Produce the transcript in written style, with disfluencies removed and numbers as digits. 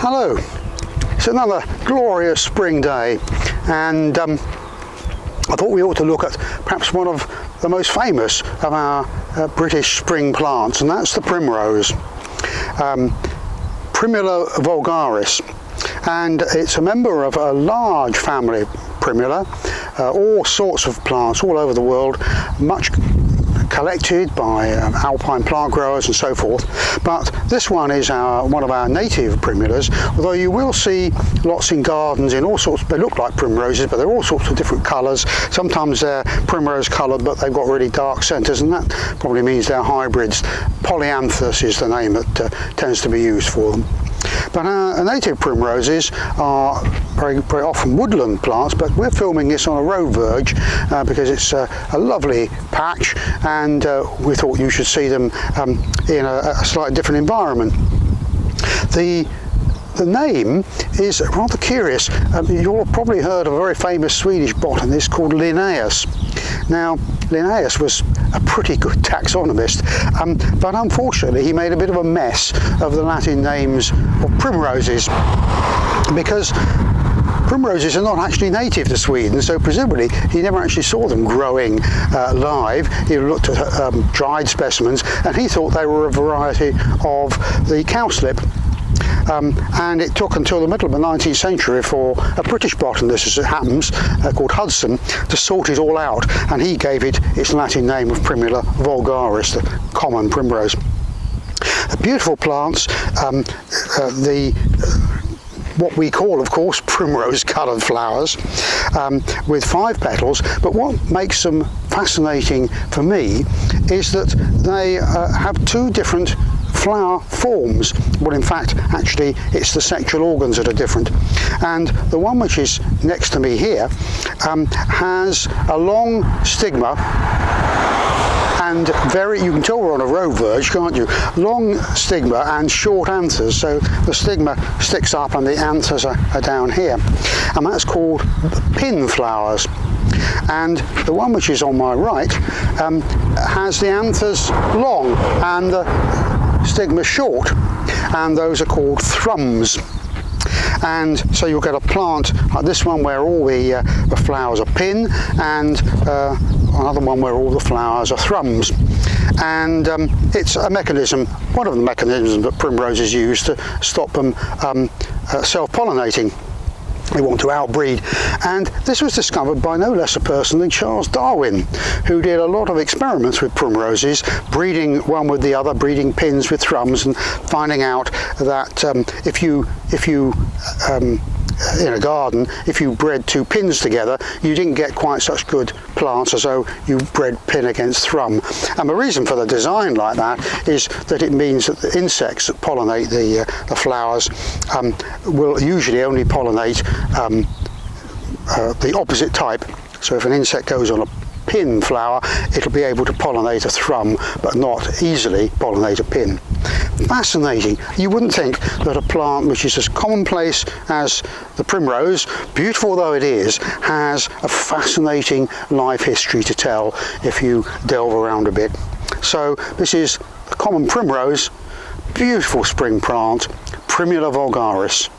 Hello, it's another glorious spring day, and I thought we ought to look at perhaps one of the most famous of our British spring plants, and that's the primrose, Primula vulgaris, and it's a member of a large family, Primula, all sorts of plants all over the world, much collected by alpine plant growers and so forth, but this one is one of our native primulas, although you will see lots in gardens in all sorts. They look like primroses, but they're all sorts of different colours. Sometimes they're primrose coloured, but they've got really dark centres, and that probably means they're hybrids. Polyanthus is the name that tends to be used for them. But our native primroses are very often woodland plants, but we're filming this on a road verge because it's a lovely patch, and we thought you should see them in a slightly different environment. The name is rather curious. You'll have probably heard of a very famous Swedish botanist called Linnaeus. Now, Linnaeus was a pretty good taxonomist, but unfortunately he made a bit of a mess of the Latin names of primroses, because primroses are not actually native to Sweden, so presumably he never actually saw them growing live. He looked at dried specimens, and he thought they were a variety of the cowslip. And it took until the middle of the 19th century for a British botanist, as it happens, called Hudson, to sort it all out, and he gave it its Latin name of Primula vulgaris, the common primrose. Beautiful plants, what we call, of course, primrose coloured flowers with 5 petals, but what makes them fascinating for me is that they have 2 different flower forms. Well, in fact, actually it's the sexual organs that are different, and the one which is next to me here has a long stigma, and you can tell we're on a road verge, can't you? Long stigma and short anthers, so the stigma sticks up and the anthers are down here, and that's called pin flowers. And the one which is on my right has the anthers long and the stigma short, and those are called thrums. And so you'll get a plant like this one where all the flowers are pin, and another one where all the flowers are thrums. And it's a mechanism, one of the mechanisms that primroses use to stop them self-pollinating. They want to outbreed, and this was discovered by no less a person than Charles Darwin, who did a lot of experiments with primroses, breeding one with the other, breeding pins with thrums, and finding out that if you in a garden, if you bred 2 pins together, you didn't get quite such good plants as though you bred pin against thrum. And the reason for the design like that is that it means that the insects that pollinate the flowers will usually only pollinate the opposite type. So if an insect goes on a pin flower, it'll be able to pollinate a thrum, but not easily pollinate a pin. Fascinating. You wouldn't think that a plant which is as commonplace as the primrose, beautiful though it is, has a fascinating life history to tell if you delve around a bit. So this is the common primrose, beautiful spring plant, Primula vulgaris.